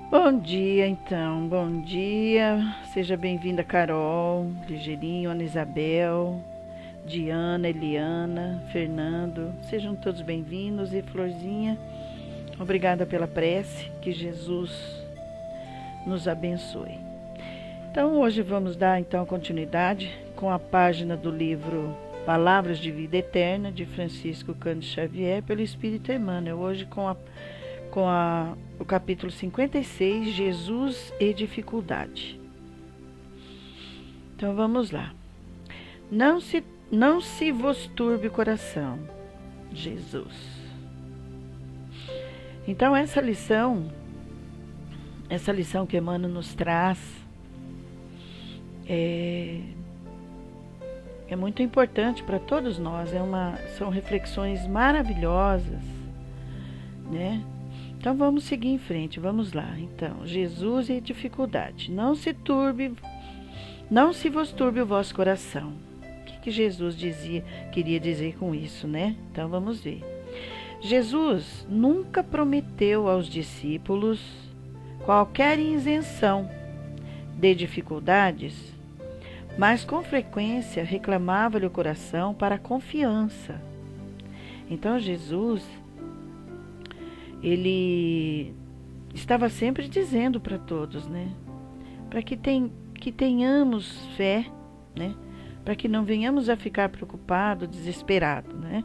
Bom dia, então. Bom dia. Seja bem-vinda, Carol, Ligeirinho, Ana Isabel, Diana, Eliana, Fernando. Sejam todos bem-vindos. E Florzinha, obrigada pela prece. Que Jesus nos abençoe. Então, hoje vamos dar continuidade com a página do livro Palavras de Vida Eterna, de Francisco Cândido Xavier, pelo Espírito Emmanuel. Hoje com o capítulo 56, Jesus e Dificuldade. Então vamos lá. Não se vos turbe o coração, Jesus. Então essa lição que Emmanuel nos traz é muito importante para todos nós. São reflexões maravilhosas, né? Então vamos seguir em frente, vamos lá. Então, Jesus e dificuldade. Não se vos turbe o vosso coração. O que Jesus queria dizer com isso, né? Então vamos ver. Jesus nunca prometeu aos discípulos qualquer isenção de dificuldades, mas com frequência reclamava-lhe o coração para a confiança. Então Jesus, ele estava sempre dizendo para todos, né? Para que tenhamos fé, né? Para que não venhamos a ficar preocupados, desesperados, né?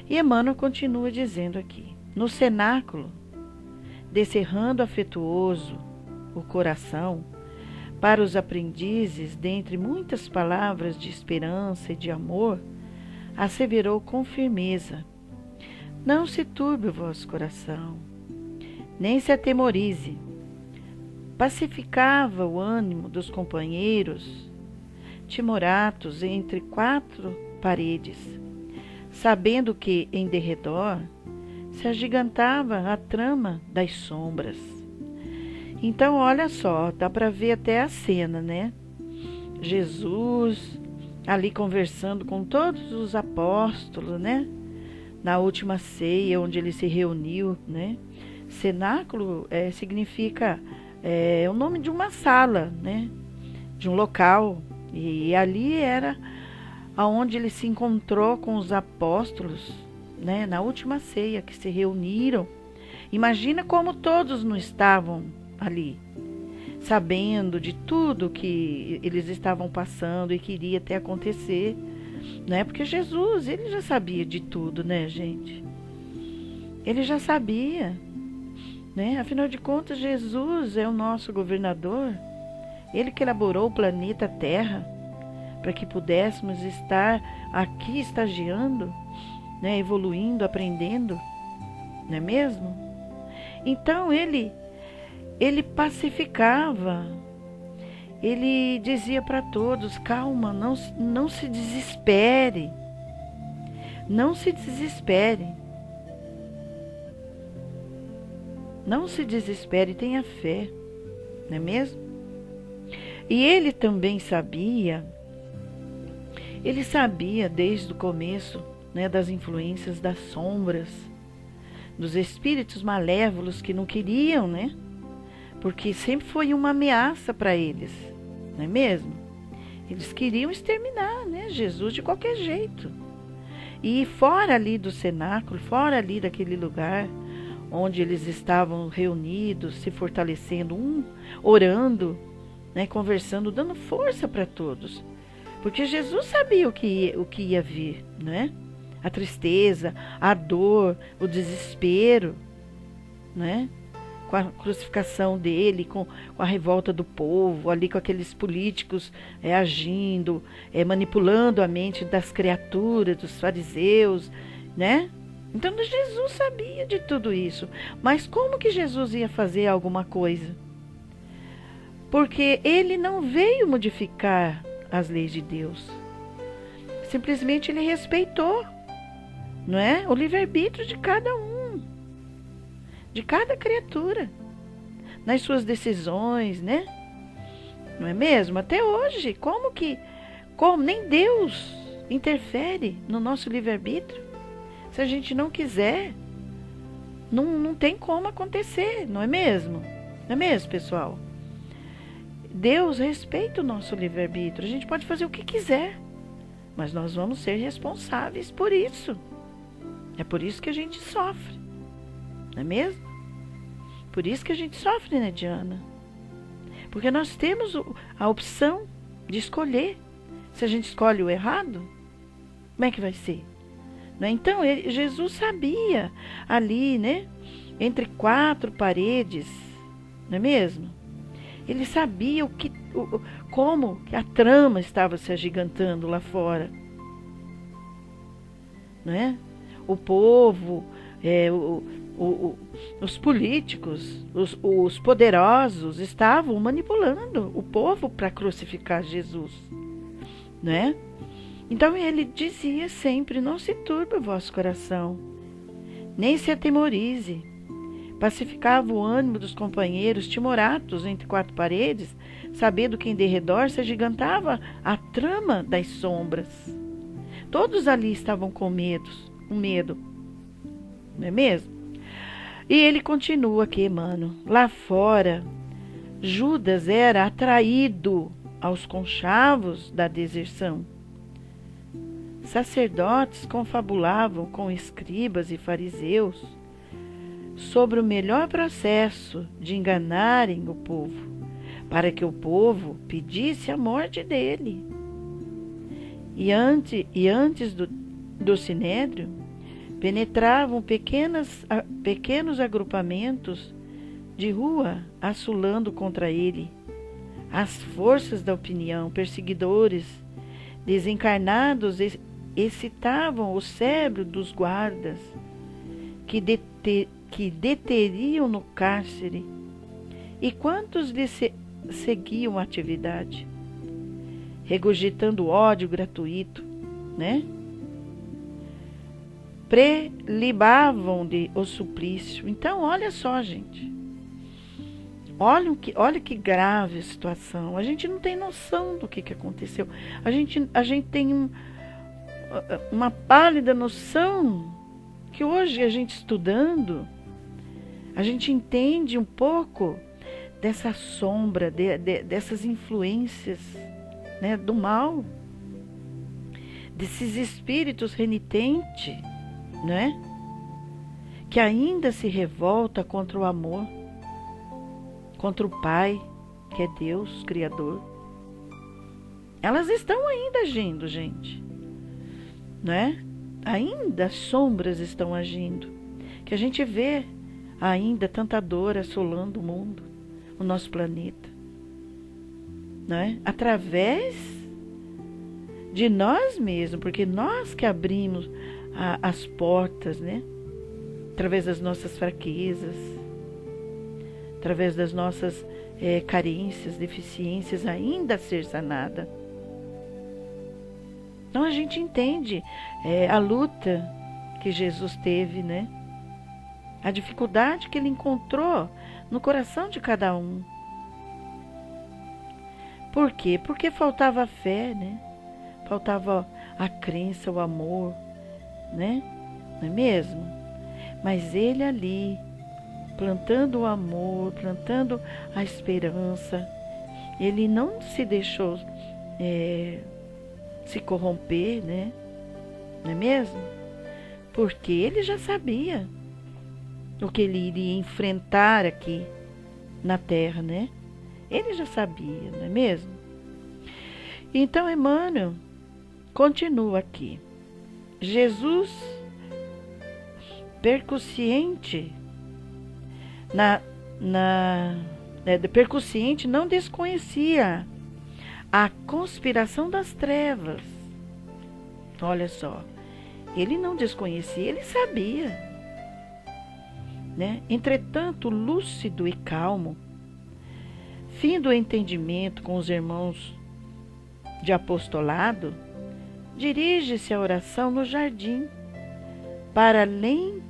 E Emmanuel continua dizendo aqui: no cenáculo, descerrando afetuoso o coração para os aprendizes, dentre muitas palavras de esperança e de amor, asseverou com firmeza: não se turbe o vosso coração, nem se atemorize. Pacificava o ânimo dos companheiros, timoratos entre quatro paredes, sabendo que em derredor se agigantava a trama das sombras. Então, olha só, dá para ver até a cena, né? Jesus ali conversando com todos os apóstolos, né? Na última ceia, onde ele se reuniu, né? Cenáculo significa o nome de uma sala, né? De um local. E ali era aonde ele se encontrou com os apóstolos, né? Na última ceia, que se reuniram. Imagina como todos não estavam ali, sabendo de tudo que eles estavam passando e queria até acontecer, né? Porque Jesus, ele já sabia de tudo, né, gente? Ele já sabia, né? Afinal de contas, Jesus é o nosso governador. Ele que elaborou o planeta Terra para que pudéssemos estar aqui estagiando, né? Evoluindo, aprendendo, não é mesmo? Então ele pacificava. Ele dizia para todos: calma, não se desespere. Não se desespere. Não se desespere, tenha fé. Não é mesmo? E ele também sabia desde o começo, né, das influências das sombras, dos espíritos malévolos que não queriam, né? Porque sempre foi uma ameaça para eles, não é mesmo? Eles queriam exterminar, né, Jesus de qualquer jeito. E fora ali do cenáculo, fora ali daquele lugar onde eles estavam reunidos, se fortalecendo, orando, né, conversando, dando força para todos. Porque Jesus sabia o que ia vir, né? A tristeza, a dor, o desespero, né? Com a crucificação dele, com a revolta do povo, ali com aqueles políticos agindo, manipulando a mente das criaturas, dos fariseus, né? Então Jesus sabia de tudo isso. Mas como que Jesus ia fazer alguma coisa? Porque ele não veio modificar as leis de Deus. Simplesmente ele respeitou, não é? O livre-arbítrio de cada um, de cada criatura, nas suas decisões, né? Não é mesmo? Até hoje, como nem Deus interfere no nosso livre-arbítrio? Se a gente não quiser, não tem como acontecer, não é mesmo? Não é mesmo, pessoal? Deus respeita o nosso livre-arbítrio. A gente pode fazer o que quiser, mas nós vamos ser responsáveis por isso. É por isso que a gente sofre, não é mesmo? Por isso que a gente sofre, né, Diana? Porque nós temos a opção de escolher. Se a gente escolhe o errado, como é que vai ser? Não é? Então, Jesus sabia ali, né, entre quatro paredes, não é mesmo? Ele sabia como a trama estava se agigantando lá fora, não é? O povo, os políticos, os poderosos estavam manipulando o povo para crucificar Jesus, não é? Então ele dizia sempre: não se turbe o vosso coração, nem se atemorize. Pacificava o ânimo dos companheiros, timoratos entre quatro paredes, sabendo que em derredor se agigantava a trama das sombras. Todos ali estavam com medo, não é mesmo? E ele continua aqui, mano. Lá fora, Judas era atraído aos conchavos da deserção. Sacerdotes confabulavam com escribas e fariseus sobre o melhor processo de enganarem o povo, para que o povo pedisse a morte dele. E antes do sinédrio, penetravam pequenos agrupamentos de rua, assolando contra ele as forças da opinião. Perseguidores desencarnados excitavam o cérebro dos guardas, que deteriam no cárcere. E quantos lhe seguiam a atividade, regurgitando ódio gratuito, né? Prelibavam-lhe o suplício. Então, olha só, gente. Olha que grave a situação. A gente não tem noção do que aconteceu. A gente tem uma pálida noção que hoje a gente estudando, a gente entende um pouco dessa sombra, dessas influências, né, do mal, desses espíritos renitentes, né, que ainda se revolta contra o amor, contra o Pai, que é Deus, Criador. Elas estão ainda agindo, gente, né? Ainda as sombras estão agindo, que a gente vê ainda tanta dor assolando o mundo, o nosso planeta, né? Através de nós mesmos, porque nós que abrimos as portas, né? Através das nossas fraquezas, através das nossas carências, deficiências ainda a ser sanada. Então a gente entende a luta que Jesus teve, né? A dificuldade que ele encontrou no coração de cada um. Por quê? Porque faltava a fé, né? Faltava a crença, o amor, né? Não é mesmo? Mas ele ali, plantando o amor, plantando a esperança, ele não se deixou se corromper, né? Não é mesmo? Porque ele já sabia o que ele iria enfrentar aqui na Terra, né? Ele já sabia, não é mesmo? Então, Emmanuel continua aqui. Jesus, percussiente, percussiente, não desconhecia a conspiração das trevas. Olha só, ele não desconhecia, ele sabia, né? Entretanto, lúcido e calmo, fim do entendimento com os irmãos de apostolado, dirige-se à oração no jardim, para além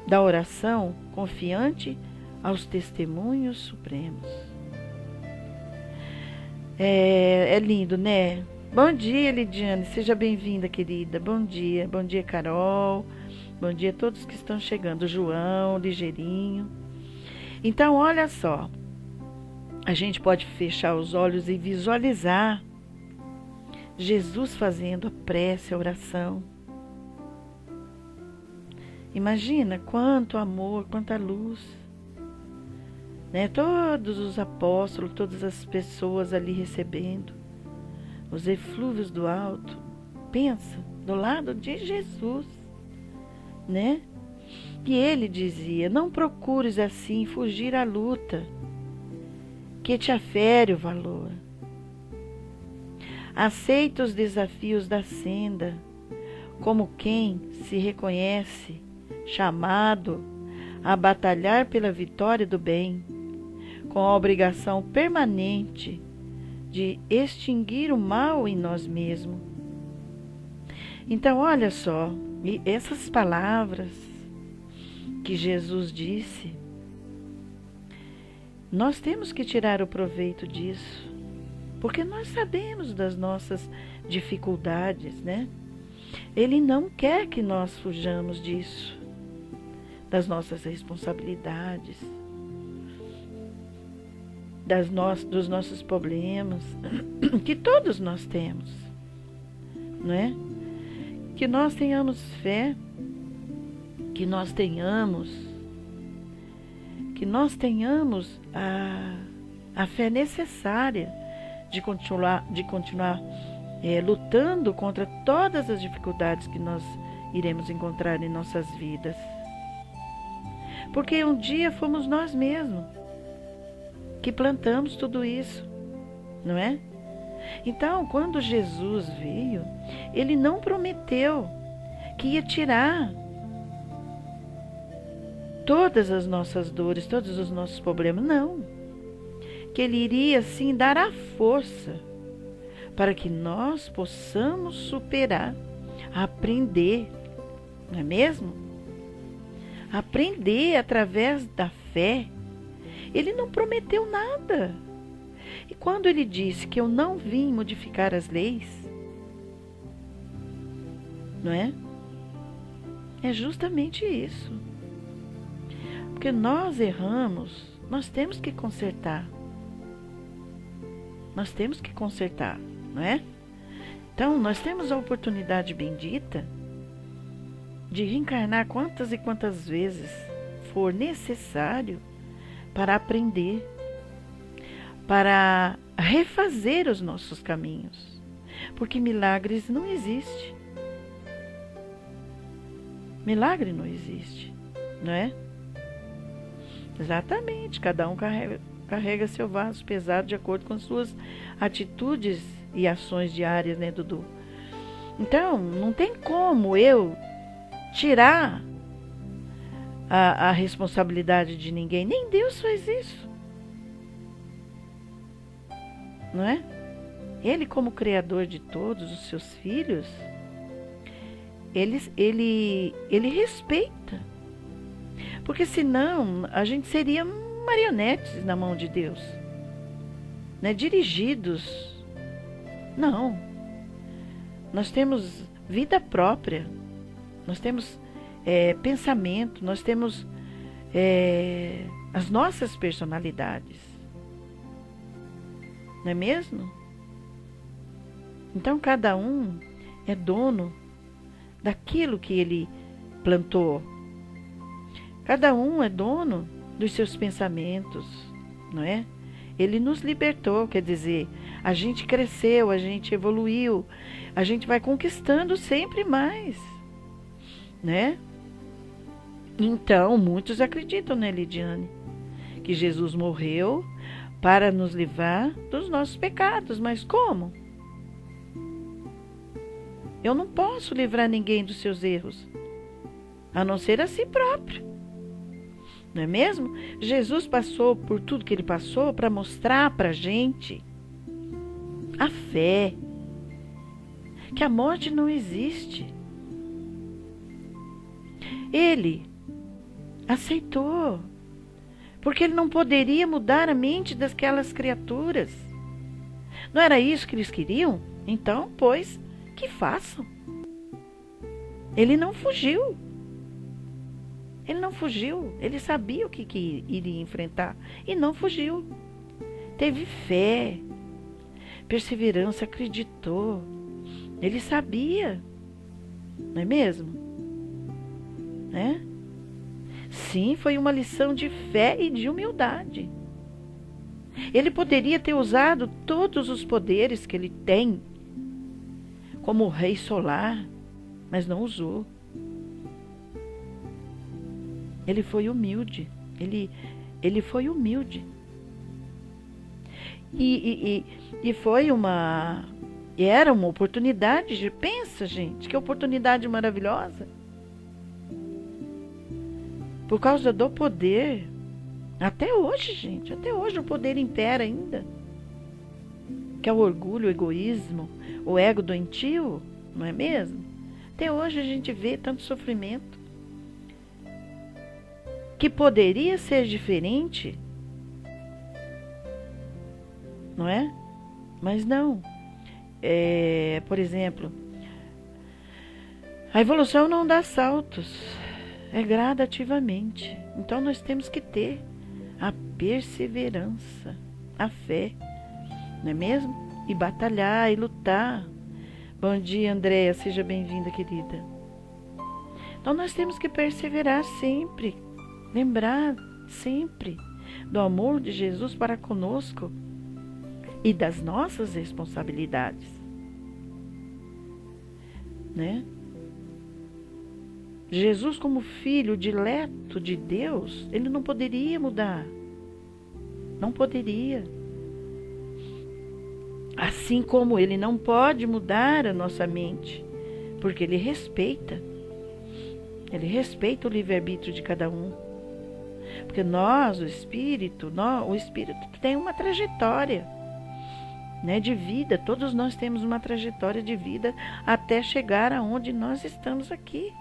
da oração, confiante aos testemunhos supremos. É lindo, né? Bom dia, Lidiane, seja bem-vinda, querida. Bom dia, Carol. Bom dia a todos que estão chegando, João, Ligeirinho. Então, olha só, a gente pode fechar os olhos e visualizar Jesus fazendo a prece, a oração. Imagina quanto amor, quanta luz, né? Todos os apóstolos, todas as pessoas ali recebendo os eflúvios do alto. Pensa, do lado de Jesus, né? E ele dizia: não procures assim fugir à luta, que te afere o valor. Aceita os desafios da senda, como quem se reconhece chamado a batalhar pela vitória do bem, com a obrigação permanente de extinguir o mal em nós mesmos. Então, olha só, e essas palavras que Jesus disse, nós temos que tirar o proveito disso, porque nós sabemos das nossas dificuldades, né? Ele não quer que nós fujamos disso, das nossas responsabilidades, dos nossos problemas, que todos nós temos, não é? Que nós tenhamos fé, que nós tenhamos a fé necessária de continuar lutando contra todas as dificuldades que nós iremos encontrar em nossas vidas. Porque um dia fomos nós mesmos que plantamos tudo isso, não é? Então, quando Jesus veio, ele não prometeu que ia tirar todas as nossas dores, todos os nossos problemas, não. Que ele iria sim dar a força para que nós possamos superar, aprender, não é mesmo? Aprender através da fé. Ele não prometeu nada. E quando ele disse que eu não vim modificar as leis, não é? É justamente isso. Porque nós erramos, nós temos que consertar. Nós temos que consertar, não é? Então, nós temos a oportunidade bendita de reencarnar quantas e quantas vezes for necessário para aprender, para refazer os nossos caminhos. Porque milagres não existem. Milagre não existe, não é? Exatamente, cada um carrega seu vaso pesado de acordo com suas atitudes e ações diárias, né, Dudu? Então, não tem como eu tirar a responsabilidade de ninguém. Nem Deus faz isso, não é? Ele, como Criador de todos os seus filhos, ele respeita. Porque senão a gente seria marionetes na mão de Deus, né? Dirigidos. Não. Nós temos vida própria. Nós temos pensamento. Nós temos as nossas personalidades. Não é mesmo? Então cada um é dono daquilo que ele plantou. Cada um é dono dos seus pensamentos, não é? Ele nos libertou, quer dizer, a gente cresceu, a gente evoluiu, a gente vai conquistando sempre mais, né? Então, muitos acreditam, né, Lidiane, que Jesus morreu para nos livrar dos nossos pecados, mas como? Eu não posso livrar ninguém dos seus erros, a não ser a si próprio. Não é mesmo? Jesus passou por tudo que ele passou para mostrar para a gente a fé, que a morte não existe. Ele aceitou, porque ele não poderia mudar a mente daquelas criaturas. Não era isso que eles queriam? Então, pois, que façam. Ele não fugiu. Ele não fugiu, ele sabia o que iria enfrentar e não fugiu. Teve fé, perseverança, acreditou. Ele sabia, não é mesmo? Né? Sim, foi uma lição de fé e de humildade. Ele poderia ter usado todos os poderes que ele tem, como o rei solar, mas não usou. Ele foi humilde. Ele foi humilde. E foi era uma oportunidade. Pensa, gente, que oportunidade maravilhosa. Por causa do poder. Até hoje, gente, até hoje o poder impera ainda. Que é o orgulho, o egoísmo, o ego doentio, não é mesmo? Até hoje a gente vê tanto sofrimento. Que poderia ser diferente, não é? Mas não. Por exemplo, a evolução não dá saltos, é gradativamente. Então nós temos que ter a perseverança, a fé, não é mesmo? E batalhar e lutar. Bom dia, Andréia, seja bem-vinda, querida. Então nós temos que perseverar sempre, lembrar sempre do amor de Jesus para conosco e das nossas responsabilidades, né? Jesus, como filho dileto de Deus, ele não poderia mudar. Não poderia. Assim como ele não pode mudar a nossa mente, porque ele respeita. Ele respeita o livre-arbítrio de cada um. Porque o Espírito tem uma trajetória, né, de vida. Todos nós temos uma trajetória de vida até chegar aonde nós estamos aqui.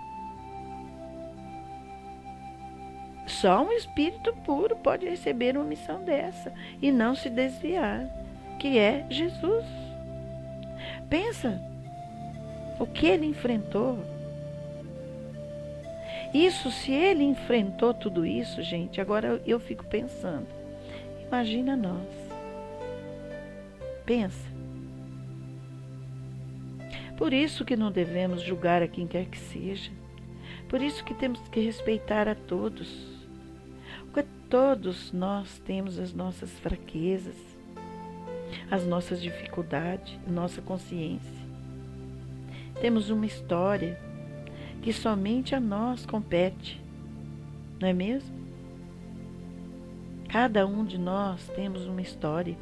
Só um espírito puro pode receber uma missão dessa e não se desviar, que é Jesus. Pensa o que ele enfrentou. Isso, se ele enfrentou tudo isso, gente, agora eu fico pensando. Imagina nós. Pensa. Por isso que não devemos julgar a quem quer que seja. Por isso que temos que respeitar a todos. Porque todos nós temos as nossas fraquezas, as nossas dificuldades, nossa consciência. Temos uma história que somente a nós compete, não é mesmo? Cada um de nós temos uma história.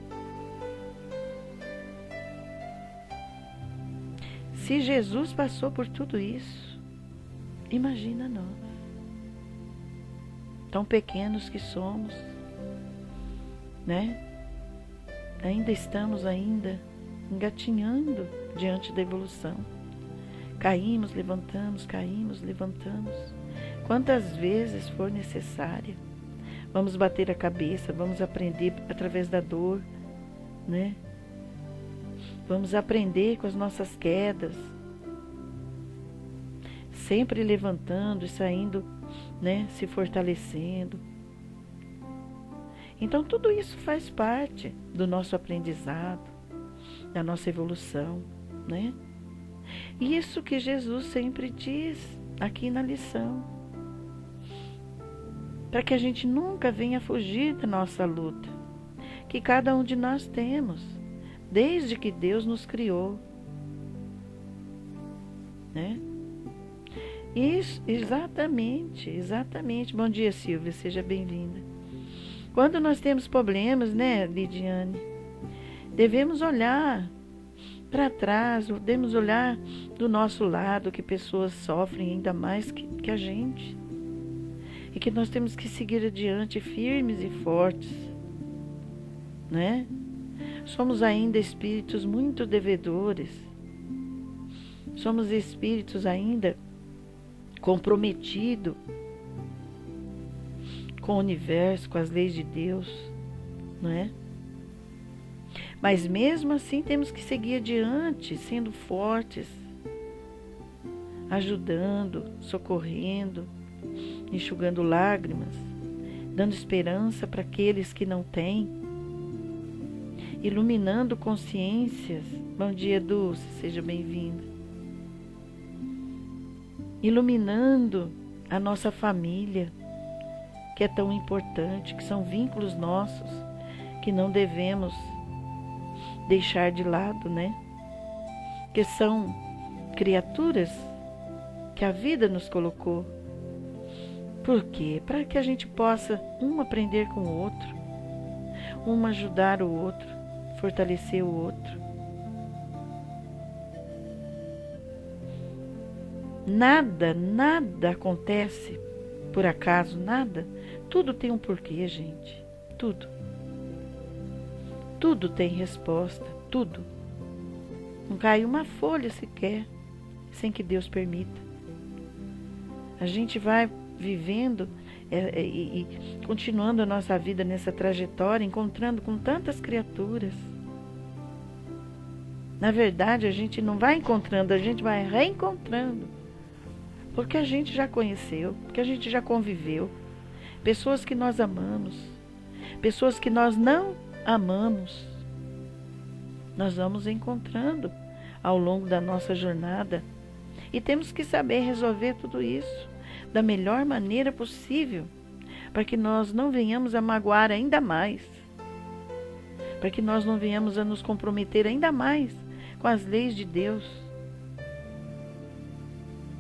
Se Jesus passou por tudo isso, imagina nós. Tão pequenos que somos, né? Ainda estamos engatinhando diante da evolução. Caímos, levantamos, caímos, levantamos. Quantas vezes for necessária. Vamos bater a cabeça, vamos aprender através da dor, né? Vamos aprender com as nossas quedas. Sempre levantando e saindo, né, se fortalecendo. Então tudo isso faz parte do nosso aprendizado, da nossa evolução, né? Isso que Jesus sempre diz aqui na lição, para que a gente nunca venha fugir da nossa luta, que cada um de nós temos, desde que Deus nos criou, né? Isso, exatamente. Bom dia, Silvia, seja bem-vinda. Quando nós temos problemas, né, Lidiane, devemos olhar para trás, devemos olhar do nosso lado, que pessoas sofrem ainda mais que a gente. E que nós temos que seguir adiante firmes e fortes, né? Somos ainda espíritos muito devedores. Somos espíritos ainda comprometido com o universo, com as leis de Deus, não é? Mas mesmo assim temos que seguir adiante, sendo fortes, ajudando, socorrendo, enxugando lágrimas, dando esperança para aqueles que não têm, iluminando consciências. Bom dia, Dulce, seja bem-vinda. Iluminando a nossa família, que é tão importante, que são vínculos nossos, que não devemos deixar de lado, né? Que são criaturas que a vida nos colocou. Por quê? Para que a gente possa um aprender com o outro, um ajudar o outro, fortalecer o outro. Nada acontece por acaso, nada. Tudo tem um porquê, gente. Tudo. Tudo tem resposta, tudo. Não cai uma folha sequer, sem que Deus permita. A gente vai vivendo e continuando a nossa vida nessa trajetória, encontrando com tantas criaturas. Na verdade, a gente não vai encontrando, a gente vai reencontrando. Porque a gente já conheceu, porque a gente já conviveu. Pessoas que nós amamos, pessoas que nós não amamos. Nós vamos encontrando ao longo da nossa jornada. E temos que saber resolver tudo isso da melhor maneira possível, para que nós não venhamos a magoar ainda mais, para que nós não venhamos a nos comprometer ainda mais com as leis de Deus.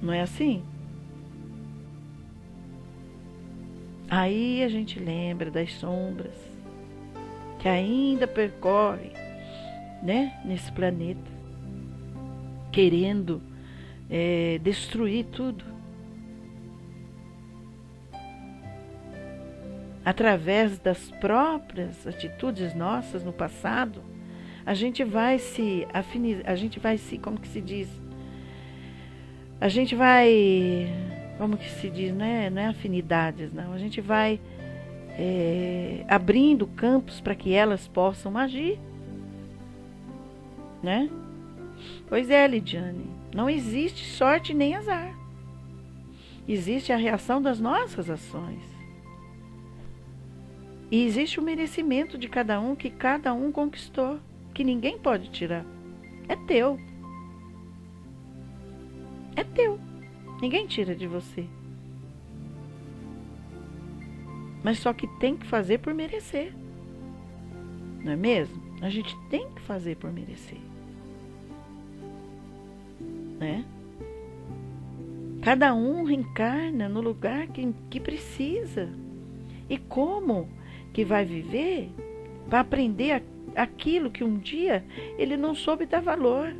Não é assim? Aí a gente lembra das sombras que ainda percorrem, né, nesse planeta, querendo destruir tudo. Através das próprias atitudes nossas no passado, a gente vai se afinizar, a gente vai se, como que se diz? A gente vai, como que se diz, não é afinidades, não. A gente vai abrindo campos para que elas possam agir, né? Pois é, Lidiane, não existe sorte nem azar. Existe a reação das nossas ações. E existe o merecimento de cada um, que cada um conquistou, que ninguém pode tirar. É teu. É teu. Ninguém tira de você. Mas só que tem que fazer por merecer. Não é mesmo? A gente tem que fazer por merecer. Né? Cada um reencarna no lugar que precisa. E como que vai viver para aprender aquilo que um dia ele não soube dar valor,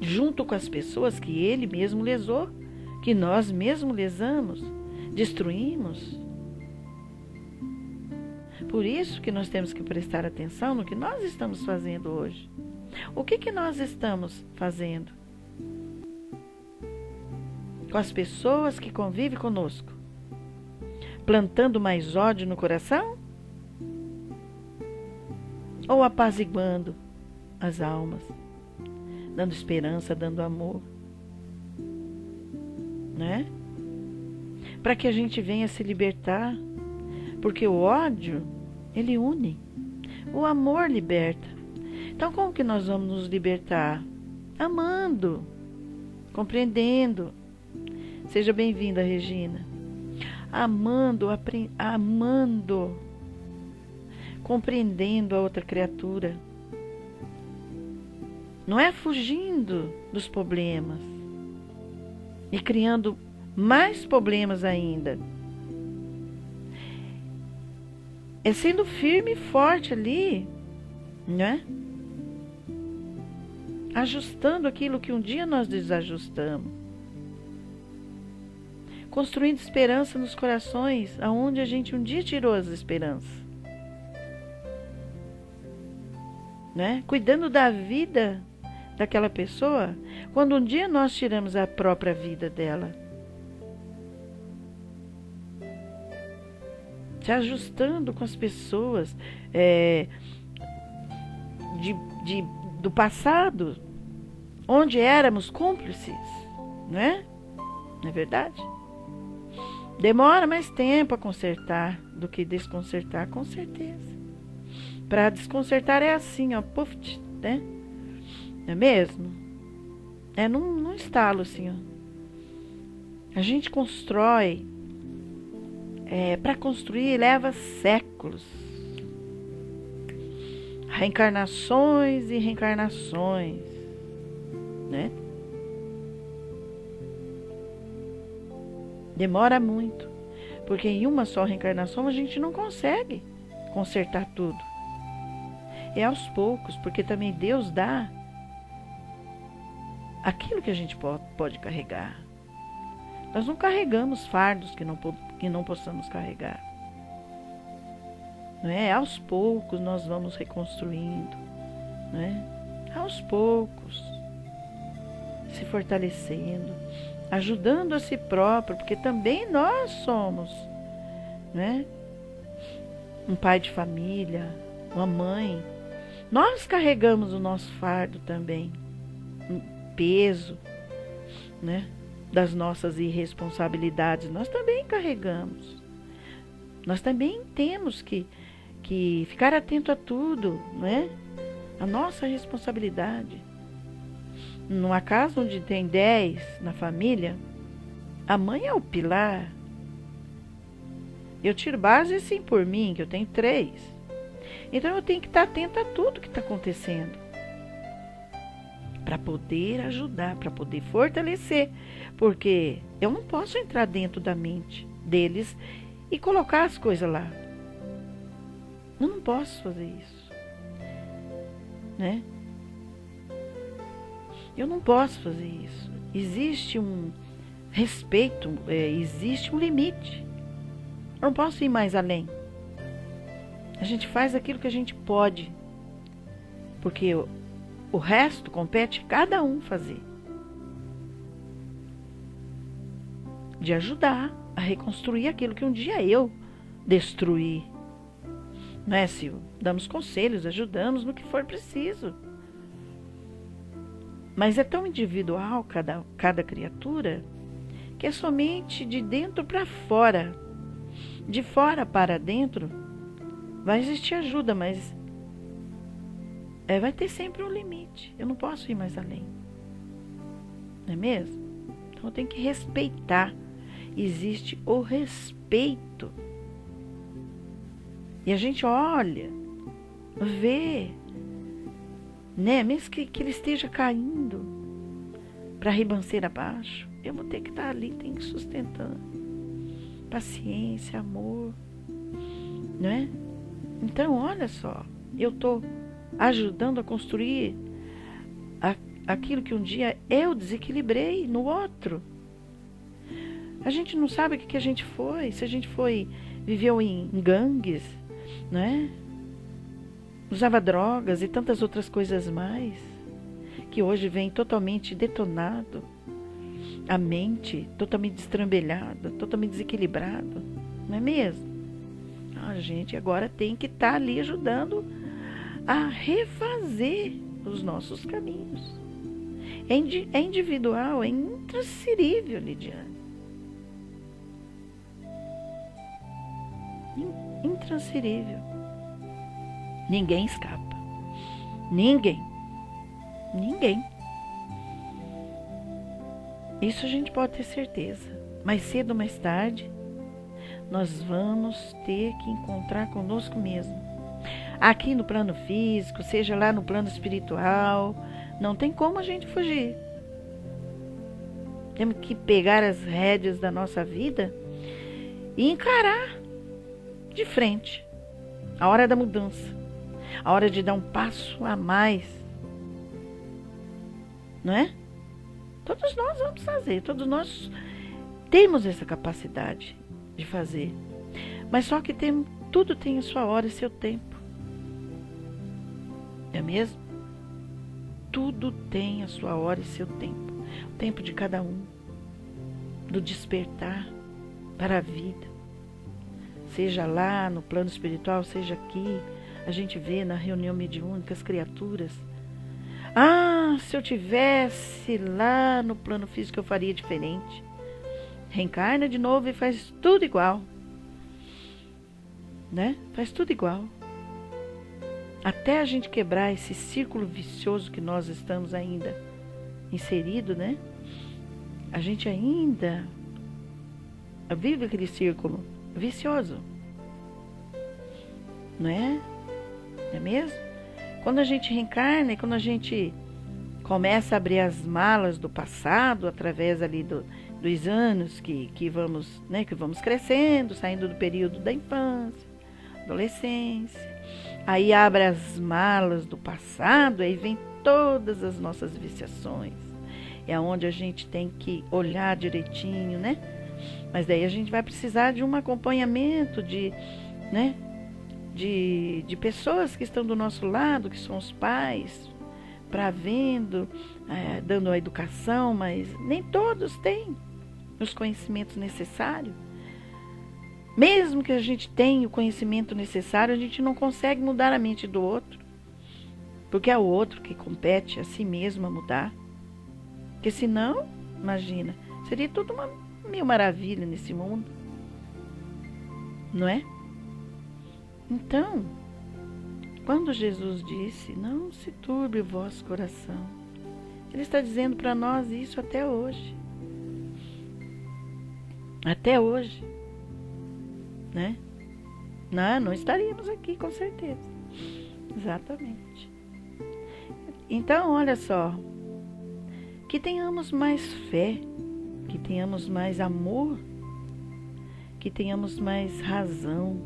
junto com as pessoas que ele mesmo lesou, que nós mesmos lesamos, destruímos. Por isso que nós temos que prestar atenção no que nós estamos fazendo hoje. O que nós estamos fazendo com as pessoas que convivem conosco? Plantando mais ódio no coração? Ou apaziguando as almas? Dando esperança, dando amor? Né? Para que a gente venha se libertar. Porque o ódio, ele une. O amor liberta. Então como que nós vamos nos libertar? Amando. Compreendendo. Seja bem-vinda, Regina. Amando, compreendendo a outra criatura. Não é fugindo dos problemas e criando mais problemas ainda. É sendo firme e forte ali, né? Ajustando aquilo que um dia nós desajustamos. Construindo esperança nos corações, aonde a gente um dia tirou as esperanças. Né? Cuidando da vida daquela pessoa, quando um dia nós tiramos a própria vida dela. Se ajustando com as pessoas do passado, onde éramos cúmplices, né? Não é verdade? Demora mais tempo a consertar do que desconcertar, com certeza. Para desconcertar é assim, ó, puf, né? Não é mesmo? É num estalo assim, ó. A gente constrói, para construir leva séculos. Reencarnações e reencarnações, né? Demora muito, porque em uma só reencarnação a gente não consegue consertar tudo. É aos poucos, porque também Deus dá aquilo que a gente pode carregar. Nós não carregamos fardos que não possamos carregar. Não é? Aos poucos nós vamos reconstruindo, não é? Aos poucos, se fortalecendo, ajudando a si próprio, porque também nós somos, né? Um pai de família, uma mãe. Nós carregamos o nosso fardo também, um peso, né? Das nossas irresponsabilidades, nós também carregamos. Nós também temos que ficar atento a tudo, não é? A nossa responsabilidade. Numa casa onde tem 10 na família, a mãe é o pilar. Eu tiro base assim por mim, que eu tenho 3. Então eu tenho que estar atenta a tudo que está acontecendo. Para poder ajudar, para poder fortalecer. Porque eu não posso entrar dentro da mente deles e colocar as coisas lá. Eu não posso fazer isso, né? Eu não posso fazer isso. Existe um respeito, existe um limite. Eu não posso ir mais além. A gente faz aquilo que a gente pode, porque o resto compete cada um fazer. De ajudar a reconstruir aquilo que um dia eu destruí. Não é, Silvio? Damos conselhos, ajudamos no que for preciso. Mas é tão individual cada criatura que é somente de dentro para fora. De fora para dentro vai existir ajuda, mas vai ter sempre um limite. Eu não posso ir mais além. Não é mesmo? Então eu tenho que respeitar. Existe o respeito. E a gente olha, vê, né? Mesmo que ele esteja caindo para a ribanceira abaixo, eu vou ter que estar ali, tenho que sustentar. Paciência, amor, não é? Então, olha só, eu estou ajudando a construir aquilo que um dia eu desequilibrei no outro. A gente não sabe o que a gente foi, se a gente viveu em gangues, não é? Usava drogas e tantas outras coisas mais, que hoje vem totalmente detonado, a mente totalmente destrambelhada, totalmente desequilibrada, não é mesmo? A gente agora tem que estar ali ajudando a refazer os nossos caminhos. É individual, é intransferível, Lidiane. Intransferível. Ninguém escapa. Ninguém. Isso a gente pode ter certeza. Mais cedo ou mais tarde, nós vamos ter que encontrar conosco mesmo. Aqui no plano físico, seja lá no plano espiritual, não tem como a gente fugir. Temos que pegar as rédeas da nossa vida e encarar de frente a hora da mudança, a hora de dar um passo a mais, não é? Todos nós vamos fazer, todos nós temos essa capacidade de fazer, mas só que tudo tem a sua hora e seu tempo, não é mesmo? Tudo tem a sua hora e seu tempo, o tempo de cada um, do despertar para a vida. Seja lá no plano espiritual, seja aqui, a gente vê na reunião mediúnica as criaturas. Ah, se eu tivesse lá no plano físico eu faria diferente. reencarna de novo e faz tudo igual, né? Faz tudo igual. Até a gente quebrar esse círculo vicioso que nós estamos ainda inserido, né? A gente ainda vive aquele círculo vicioso, não é? Não é mesmo? Quando a gente reencarna e quando a gente começa a abrir as malas do passado, através ali dos anos que vamos, né, que vamos crescendo, saindo do período da infância, adolescência, aí abre as malas do passado, aí vem todas as nossas viciações. É onde a gente tem que olhar direitinho, né? Mas daí a gente vai precisar de um acompanhamento né? De pessoas que estão do nosso lado, que são os pais, para dando a educação, mas nem todos têm os conhecimentos necessários. Mesmo que a gente tenha o conhecimento necessário, a gente não consegue mudar a mente do outro, porque é o outro que compete a si mesmo a mudar. Porque senão, imagina, seria tudo uma mil maravilha nesse mundo, não é? Então, quando Jesus disse, não se turbe o vosso coração, Ele está dizendo para nós isso até hoje. Até hoje, né? Não estaríamos aqui, com certeza. Exatamente. Então, olha só, que tenhamos mais fé, que tenhamos mais amor, que tenhamos mais razão,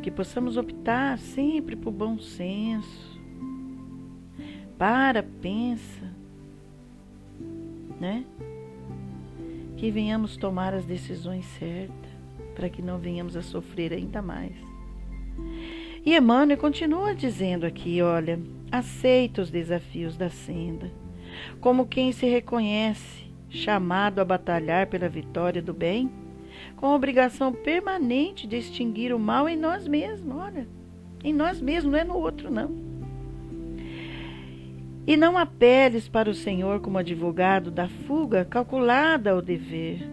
que possamos optar sempre por bom senso, pensa, né? Que venhamos tomar as decisões certas, para que não venhamos a sofrer ainda mais. E Emmanuel continua dizendo aqui, olha, aceita os desafios da senda, como quem se reconhece chamado a batalhar pela vitória do bem, com a obrigação permanente de extinguir o mal em nós mesmos, olha, em nós mesmos, não é no outro não. E não apeles para o Senhor como advogado da fuga calculada ao dever.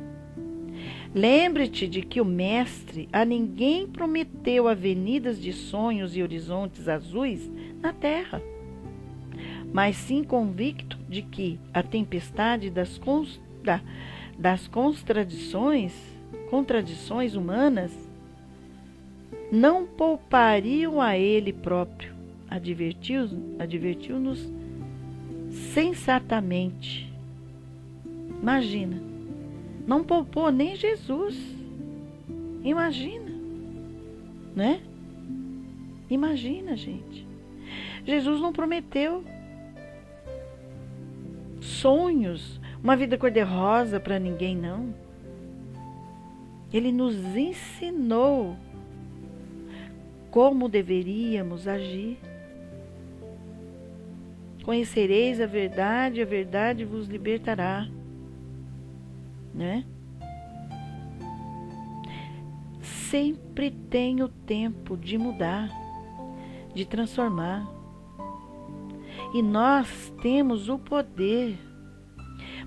Lembre-te de que o Mestre a ninguém prometeu avenidas de sonhos e horizontes azuis na terra, mas sim convicto de que a tempestade das contradições humanas não poupariam a ele próprio. Advertiu-nos sensatamente. Imagina, não poupou nem Jesus. Imagina, né? Imagina, gente. Jesus não prometeu sonhos, uma vida cor-de-rosa para ninguém, não. Ele nos ensinou como deveríamos agir. Conhecereis a verdade vos libertará, né? Sempre tem o tempo de mudar, de transformar. E nós temos o poder.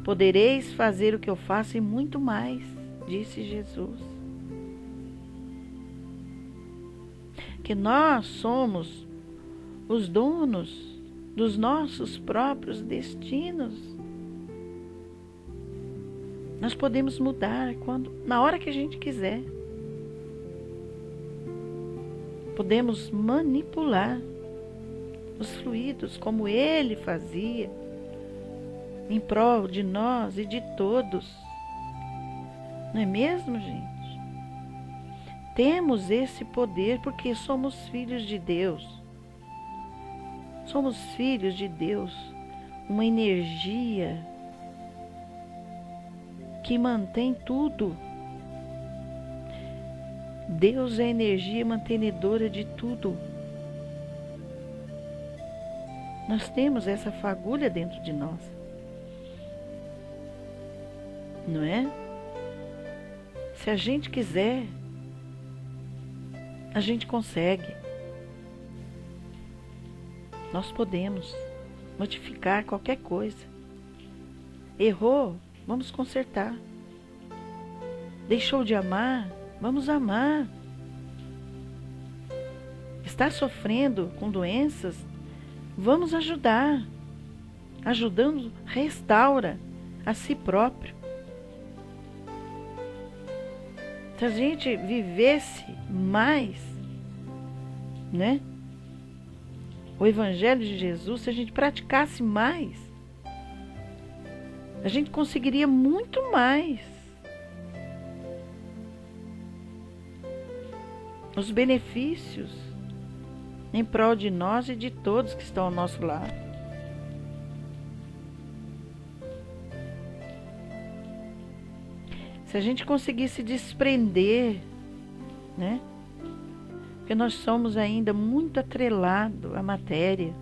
Podereis fazer o que eu faço e muito mais, disse Jesus. Que nós somos os donos dos nossos próprios destinos. Nós podemos mudar na hora que a gente quiser. Podemos manipular os fluidos como Ele fazia, em prol de nós e de todos. Não é mesmo, gente? Temos esse poder porque somos filhos de Deus. Somos filhos de Deus, uma energia que mantém tudo. Deus é a energia mantenedora de tudo. Nós temos essa fagulha dentro de nós, não é? Se a gente quiser, a gente consegue. Nós podemos modificar qualquer coisa. Errou, vamos consertar. Deixou de amar, vamos amar. Está sofrendo com doenças, vamos ajudar. Ajudando, restaura a si próprio. Se a gente vivesse mais, né? O Evangelho de Jesus, se a gente praticasse mais, a gente conseguiria muito mais. Os benefícios em prol de nós e de todos que estão ao nosso lado. Se a gente conseguisse desprender, né? Porque nós somos ainda muito atrelados à matéria.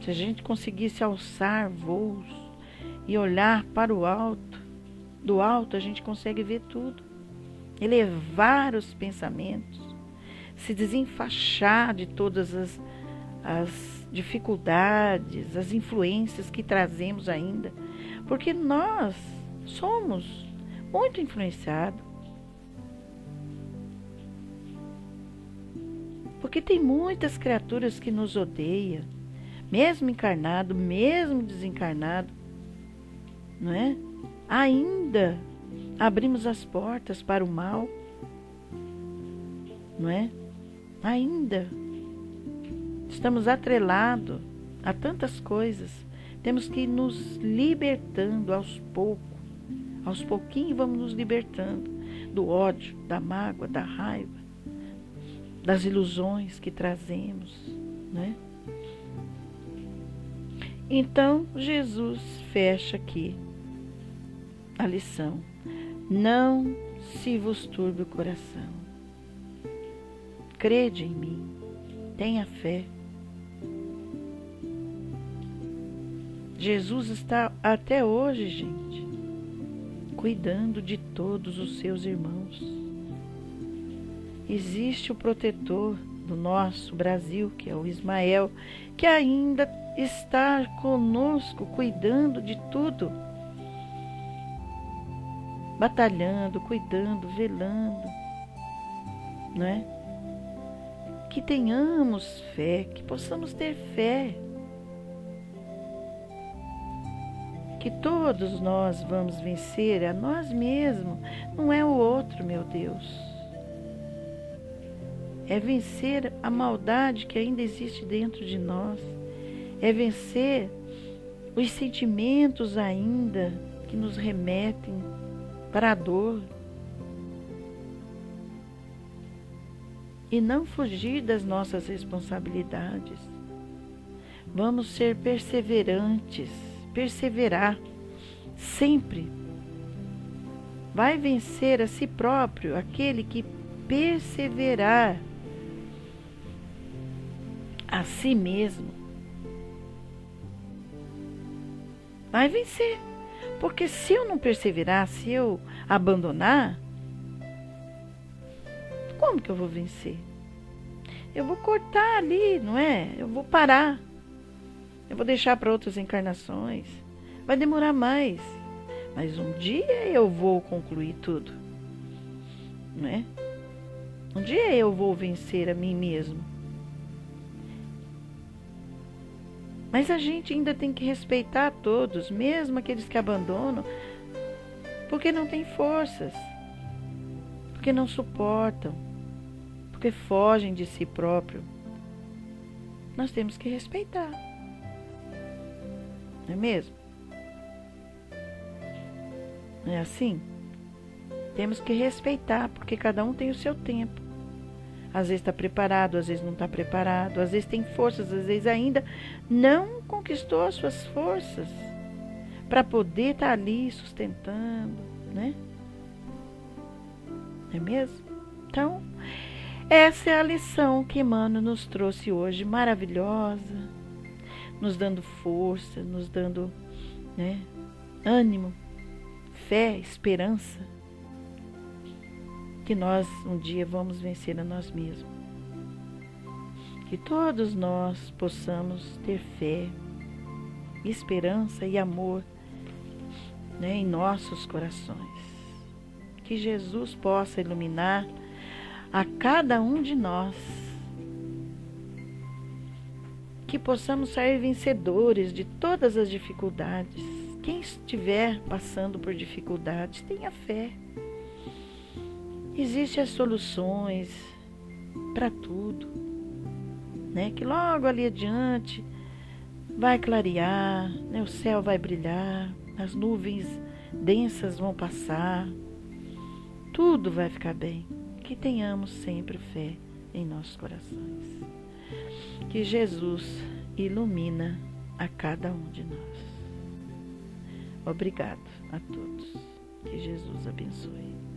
Se a gente conseguisse alçar voos e olhar para o alto, do alto a gente consegue ver tudo. Elevar os pensamentos, se desenfaixar de todas as dificuldades, as influências que trazemos ainda. Porque nós somos muito influenciados. Porque tem muitas criaturas que nos odeiam, mesmo encarnado, mesmo desencarnado, não é? Ainda abrimos as portas para o mal, não é? Ainda estamos atrelados a tantas coisas. Temos que ir nos libertando aos poucos. Aos pouquinhos vamos nos libertando do ódio, da mágoa, da raiva, das ilusões que trazemos, né? Então, Jesus fecha aqui a lição. Não se vos turbe o coração. Crede em mim. Tenha fé. Jesus está até hoje, gente, cuidando de todos os seus irmãos. Existe o protetor do nosso Brasil, que é o Ismael, que ainda está conosco, cuidando de tudo. Batalhando, cuidando, velando, não é? Que tenhamos fé, que possamos ter fé. Que todos nós vamos vencer a nós mesmos, não é o outro, meu Deus. É vencer a maldade que ainda existe dentro de nós. É vencer os sentimentos ainda que nos remetem para a dor. E não fugir das nossas responsabilidades. Vamos ser perseverantes, perseverar sempre. Vai vencer a si próprio aquele que perseverar a si mesmo. Vai vencer. Porque se eu não perseverar, se eu abandonar, como que eu vou vencer? Eu vou cortar ali, não é? Eu vou parar. Eu vou deixar para outras encarnações. Vai demorar mais. Mas um dia eu vou concluir tudo. Não é? Um dia eu vou vencer a mim mesmo. Mas a gente ainda tem que respeitar todos, mesmo aqueles que abandonam, porque não têm forças, porque não suportam, porque fogem de si próprio. Nós temos que respeitar. Não é mesmo? Não é assim? Temos que respeitar, porque cada um tem o seu tempo. Às vezes está preparado, às vezes não está preparado, às vezes tem forças, às vezes ainda não conquistou as suas forças para poder estar ali sustentando, né? Não é mesmo? Então, essa é a lição que Emmanuel nos trouxe hoje, maravilhosa, nos dando força, nos dando, né, ânimo, fé, esperança. Que nós um dia vamos vencer a nós mesmos. Que todos nós possamos ter fé, esperança e amor né, em nossos corações. Que Jesus possa iluminar a cada um de nós. Que possamos sair vencedores de todas as dificuldades. Quem estiver passando por dificuldades, tenha fé. Existem as soluções para tudo, né? Que logo ali adiante vai clarear, né? O céu vai brilhar, as nuvens densas vão passar, tudo vai ficar bem. Que tenhamos sempre fé em nossos corações. Que Jesus ilumina a cada um de nós. Obrigado a todos. Que Jesus abençoe.